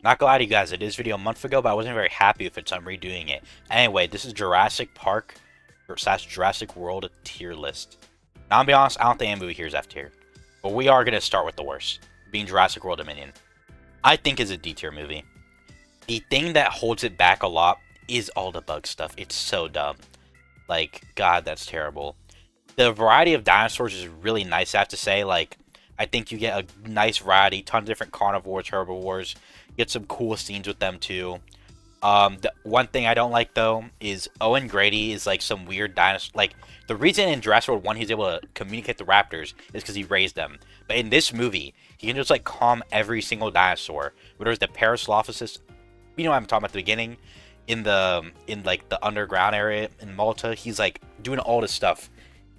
Not gonna lie to you guys, I did this video a month ago, but I wasn't very happy with it, so I'm redoing it. Anyway, this is Jurassic Park slash Jurassic World tier list. Now, I'll be honest, I don't think any movie here is F tier. But we are gonna start with the worst, being Jurassic World Dominion. I think is a D tier movie. The thing that holds it back a lot is all the bug stuff. It's so dumb. Like, God, that's terrible. The variety of dinosaurs is really nice, I have to say. Like, I think you get a nice variety, ton of different carnivores, herbivores. Get some cool scenes with them too. The one thing I don't like though is Owen Grady is like some weird dinosaur. Like the reason in Jurassic World 1 he's able to communicate the raptors is because he raised them. But in this movie, he can just like calm every single dinosaur. Whether it's the Parasaurolophus, you know what I'm talking about at the beginning, in like the underground area in Malta, he's like doing all this stuff,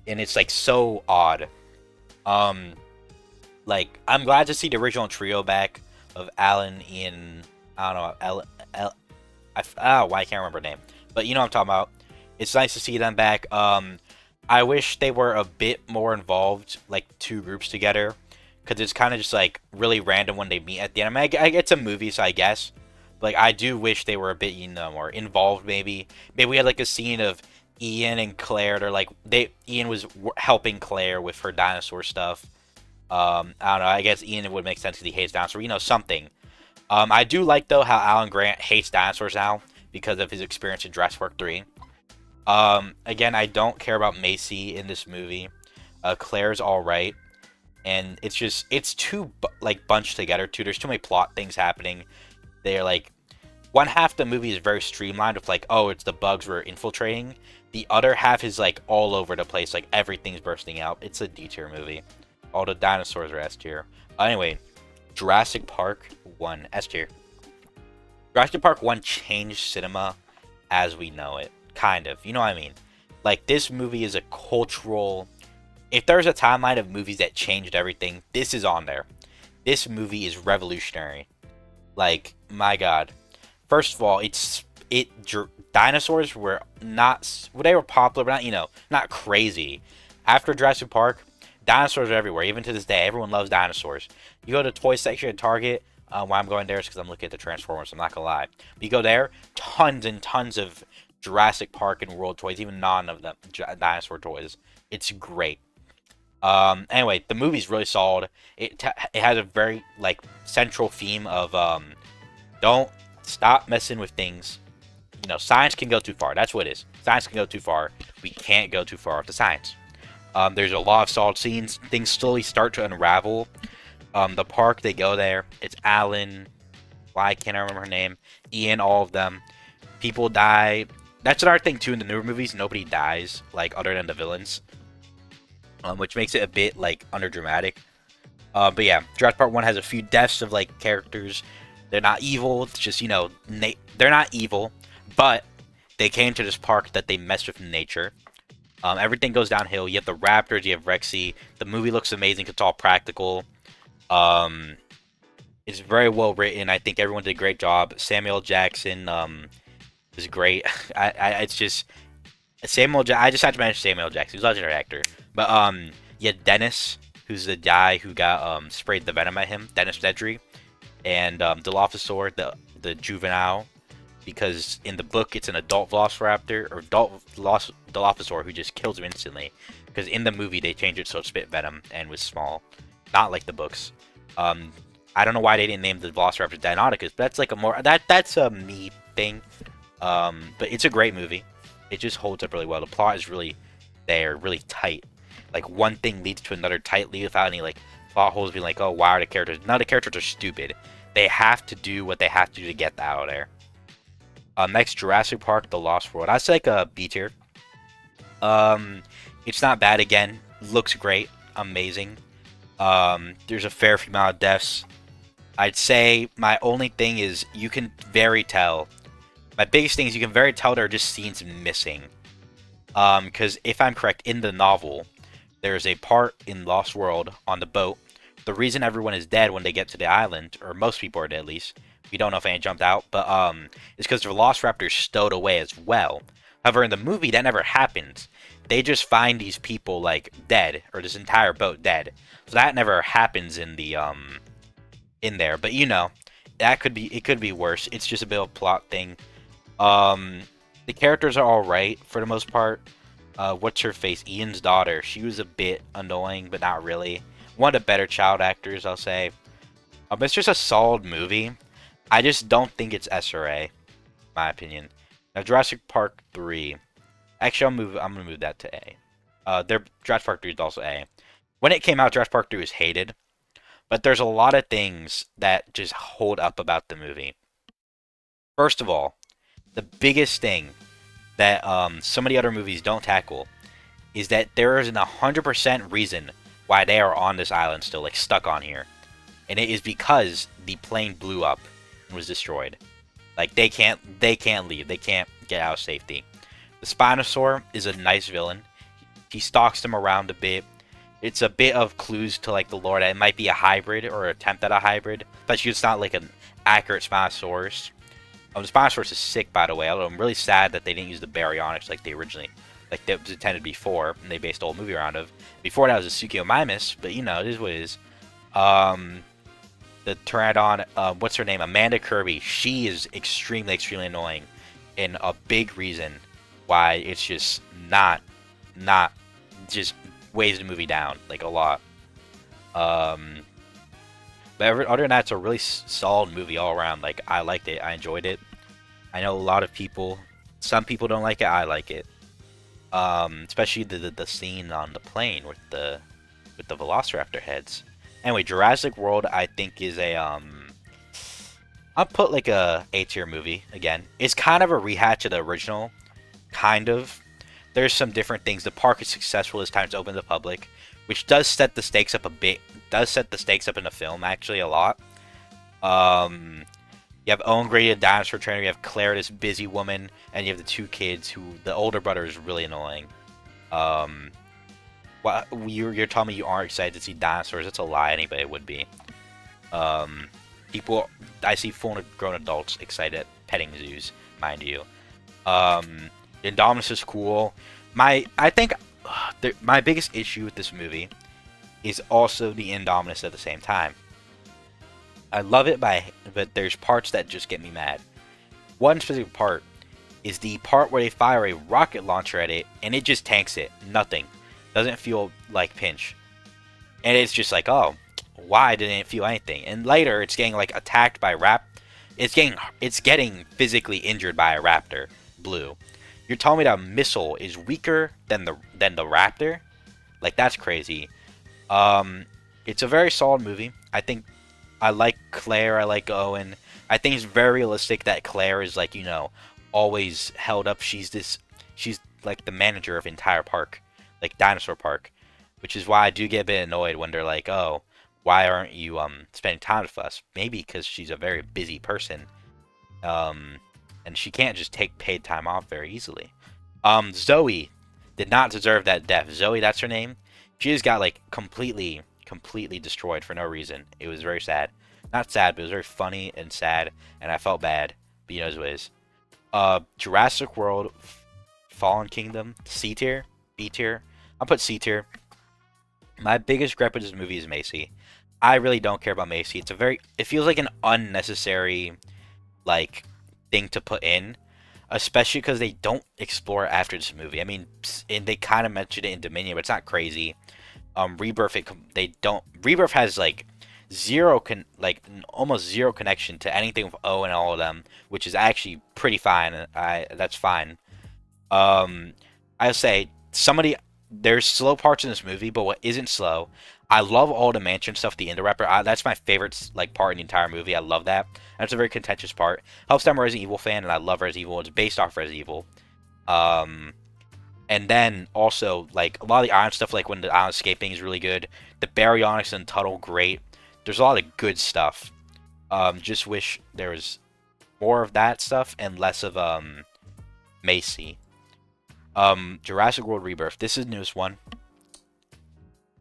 and it's like so odd. Um, like I'm glad to see the original trio back of Alan, Ian, I don't know, why I can't remember her name, but you know what I'm talking about. It's nice to see them back. I wish they were a bit more involved, like two groups together, because it's kind of just like really random when they meet at the end. I mean, it's a movie, so I guess, but like I do wish they were a bit, more involved. Maybe we had like a scene of Ian and Claire. They're like Ian was helping Claire with her dinosaur stuff. I don't know. I guess Ian would make sense because he hates dinosaurs. Something. I do like though how Alan Grant hates dinosaurs now because of his experience in Jurassic Park 3. Again, I don't care about Macy in this movie. Claire's all right, and it's too like bunched together too. There's too many plot things happening. They're like one half the movie is very streamlined with like, oh, it's the bugs we're infiltrating. The other half is like all over the place, like everything's bursting out. It's a D tier movie. All the dinosaurs are S tier. Anyway, Jurassic Park 1 S tier. Jurassic Park 1 changed cinema as we know it. Kind of. You know what I mean? Like, this movie is a cultural... If there's a timeline of movies that changed everything, this is on there. This movie is revolutionary. Like, my God. First of all, dinosaurs were not... Well, they were popular, but not, not crazy. After Jurassic Park, dinosaurs are everywhere. Even to this day, everyone loves dinosaurs. You go to the toy section at Target. Why I'm going there is because I'm looking at the Transformers. I'm not gonna lie. But you go there, tons and tons of Jurassic Park and World toys, even none of them dinosaur toys. It's great. Anyway, the movie's really solid. It has a very like central theme of don't stop messing with things. Science can go too far. That's what it is. Science can go too far. We can't go too far with the science. There's a lot of solid scenes. Things slowly start to unravel. The park, they go there. It's Alan. Why can't I remember her name? Ian, all of them. People die. That's another thing, too, in the newer movies. Nobody dies, like, other than the villains. Which makes it a bit, like, underdramatic. But yeah, Jurassic Park 1 has a few deaths of, like, characters. They're not evil. It's just, they're not evil. But they came to this park that they messed with nature. Everything goes downhill. You have the raptors. You have Rexy. The movie looks amazing because it's all practical. It's very well written. I think everyone did a great job. Samuel Jackson is great. It's just I just had to mention Samuel Jackson. He's a legendary actor. But yeah, Dennis, who's the guy who got sprayed the venom at him, Dennis Nedry, and Dilophosaur, the juvenile, because in the book it's an adult Velociraptor or adult Dilophosaur who just kills him instantly. Because in the movie they changed it so it spit venom and was small, not like the books. I don't know why they didn't name the Velociraptor Deinonychus, but that's like that's a me thing. But it's a great movie. It just holds up really well. The plot is really there, really tight. Like one thing leads to another tightly without any like plot holes being like, oh, why are the characters? None of the characters are stupid. They have to do what they have to do to get that out of there. Next, Jurassic Park: The Lost World. That's like a B tier. It's not bad again. Looks great, amazing. There's a fair few amount of deaths. I'd say my only thing is you can very tell. My biggest thing is you can very tell there are just scenes missing. Because if I'm correct, in the novel, there's a part in Lost World on the boat. The reason everyone is dead when they get to the island, or most people are dead at least, we don't know if any jumped out, but it's because the Velociraptors stowed away as well. However, in the movie, that never happens. They just find these people like dead, or this entire boat dead. So that never happens in the in there. But it could be worse. It's just a bit of a plot thing. Um, the characters are all right for the most part. What's her face? Ian's daughter. She was a bit annoying, but not really. One of the better child actors, I'll say. It's just a solid movie. I just don't think it's SRA, my opinion. Now, Jurassic Park 3. Actually, I'm gonna move that to A. Jurassic Park 3 is also A. When it came out, Jurassic Park 3 was hated, but there's a lot of things that just hold up about the movie. First of all, the biggest thing that so many other movies don't tackle is that there is an 100% reason why they are on this island still, like stuck on here, and it is because the plane blew up and was destroyed. Like they can't leave. They can't get out of safety. The Spinosaur is a nice villain. He stalks them around a bit. It's a bit of clues to like the lore that it might be a hybrid or an attempt at a hybrid, but it's not like an accurate Spinosaurus. The Spinosaurus is sick, by the way. Although I'm really sad that they didn't use the baryonyx like they originally, like that was intended before, and they based the whole movie around of. Before that was a Suchomimus, but you know, it is what it is. The Pteranodon, what's her name? Amanda Kirby. She is extremely, extremely annoying, and a big reason why it's just not just weighs the movie down like a lot. But other than that, it's a really solid movie all around. Like I liked it, I enjoyed it. I know a lot of people, some people don't like it. I like it. Especially the scene on the plane with the Velociraptor heads. Anyway, Jurassic World I think is a I'll put like a A-tier movie again. It's kind of a rehash of the original, kind of. There's some different things. The park is successful this time. It's open to the public, which does set the stakes up a bit. Does set the stakes up in the film actually a lot. You have Owen Grady, a dinosaur trainer. You have Claire, this busy woman, and you have the two kids. Who the older brother is really annoying. What you're telling me you aren't excited to see dinosaurs? That's a lie. Anybody would be. People, I see full-grown adults excited at petting zoos, mind you. Indominus is cool. I think my biggest issue with this movie is also the Indominus at the same time. I love it, but there's parts that just get me mad. One specific part is the part where they fire a rocket launcher at it, and it just tanks it. Nothing. Doesn't feel like pinch. And it's just like, oh, why didn't it feel anything? And later, it's getting like attacked by It's getting physically injured by a raptor. Blue. You're telling me that a missile is weaker than the raptor? Like that's crazy. It's a very solid movie. I think I like Claire. I like Owen. I think it's very realistic that Claire is like, you know, always held up. She's like the manager of entire park, like Dinosaur Park, which is why I do get a bit annoyed when they're like, oh, why aren't you spending time with us? Maybe because she's a very busy person. And she can't just take paid time off very easily. Zoe did not deserve that death. Zoe, that's her name. She just got like completely destroyed for no reason. It was very sad. Not sad, but it was very funny and sad, and I felt bad. But you know what it is. Jurassic World, Fallen Kingdom, C tier, B tier. I'll put C tier. My biggest gripe with this movie is Macy. I really don't care about Macy. It feels like an unnecessary, like, thing to put in, especially because they don't explore it after this movie. I mean, and they kind of mentioned it in Dominion, but it's not crazy. Rebirth, Rebirth has like almost zero connection to anything with O and all of them, which is actually pretty fine. That's fine. I'll say there's slow parts in this movie, but what isn't slow, I love all the mansion stuff, the Indoraptor. That's my favorite part in the entire movie. I love that. That's a very contentious part. Helps that I'm a Resident Evil fan, and I love Resident Evil. It's based off Resident Evil. And then also, like, a lot of the island stuff, like when the island escaping is really good. The baryonyx and Tuttle, great. There's a lot of good stuff. Just wish there was more of that stuff and less of Macy. Jurassic World Rebirth. This is the newest one.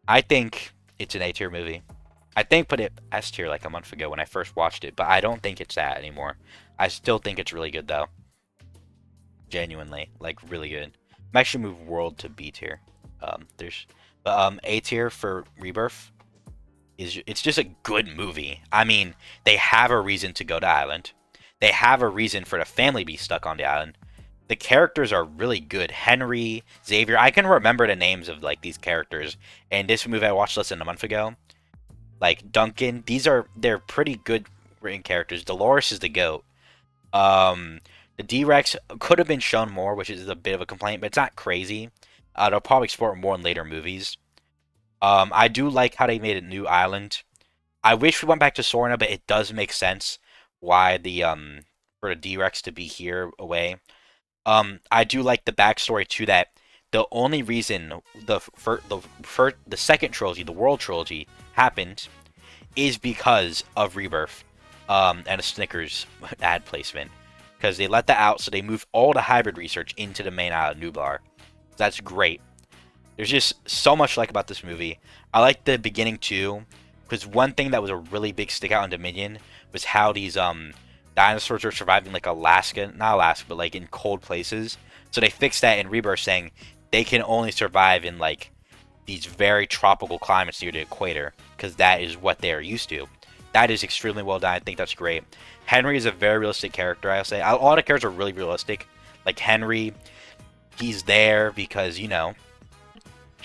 I think it's an A-tier movie. I think put it S tier like a month ago when I first watched it, but I don't think it's that anymore. I still think it's really good though. Genuinely, like really good. I'm actually move World to B tier. A tier for Rebirth is it's just a good movie. I mean, they have a reason to go to island. They have a reason for the family to be stuck on the island. The characters are really good. Henry, Xavier, I can remember the names of like these characters. And this movie I watched less than a month ago, like Duncan, they're pretty good written characters. Dolores is the goat. Um, the D-Rex could have been shown more, which is a bit of a complaint, but it's not crazy. They'll probably explore it more in later movies. I do like how they made a new island. I wish we went back to Sorna, but it does make sense why the for the D-Rex to be here away. I do like the backstory to that. The only reason the second trilogy, the World Trilogy, happened is because of Rebirth, and a Snickers ad placement. Because they let that out, so they moved all the hybrid research into the main Isla Nublar. That's great. There's just so much to like about this movie. I like the beginning too, because one thing that was a really big stick out in Dominion was how these dinosaurs are surviving like Alaska, not Alaska, but like in cold places. So they fixed that in Rebirth, saying they can only survive in like these very tropical climates near the equator, because that is what they are used to. That is extremely well done. I think that's great. Henry is a very realistic character, I'll say. A lot of characters are really realistic. Like Henry, he's there because, he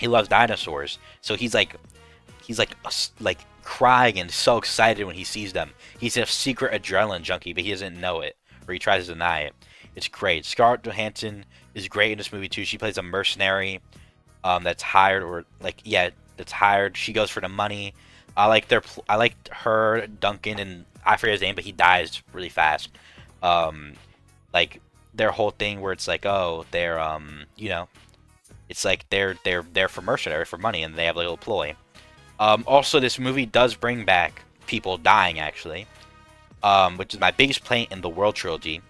loves dinosaurs. So he's like crying and so excited when he sees them. He's a secret adrenaline junkie, but he doesn't know it, or he tries to deny it. It's great. Scarlett Johansson is great in this movie too. She plays a mercenary that's hired, or like, yeah, that's hired. She goes for the money. I like her, Duncan, and I forget his name, but he dies really fast. Um, like their whole thing where it's like, oh, they're it's like they're there for mercenary, for money, and they have a little ploy. Also, this movie does bring back people dying, actually, which is my biggest complaint in the World Trilogy.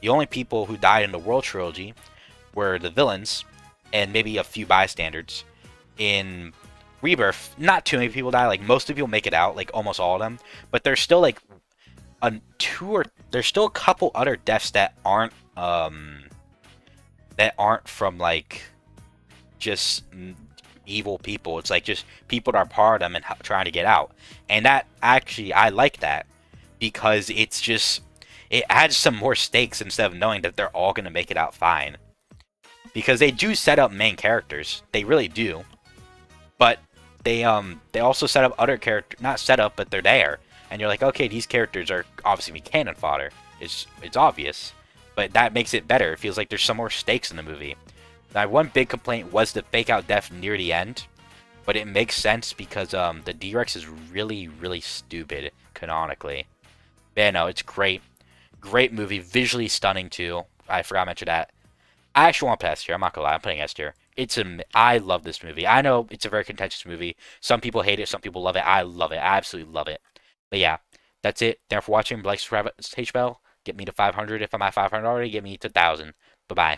The only people who died in the World Trilogy were the villains and maybe a few bystanders. In Rebirth, not too many people die. Like, most of the people make it out, like almost all of them. But there's still like there's still a couple other deaths that aren't from like just evil people. It's like just people that are part of them and trying to get out. And that actually, I like that, because it adds some more stakes instead of knowing that they're all gonna make it out fine. Because they do set up main characters, they really do. But they also set up other characters, not set up, but they're there, and you're like, okay, these characters are obviously be cannon fodder. It's obvious, but that makes it better. It feels like there's some more stakes in the movie. Now, one big complaint was the fake out death near the end, but it makes sense because the D-Rex is really, really stupid canonically. But yeah, no, it's great. Great movie, visually stunning too. I forgot to mention that. I actually want to put S tier. I'm not gonna lie, I'm putting S tier. I love this movie. I know it's a very contentious movie. Some people hate it, some people love it. I love it. I absolutely love it. But yeah, that's it. Thanks for watching. Like, subscribe, H bell. Get me to 500 if I'm at 500 already. Get me to 1,000. Bye bye.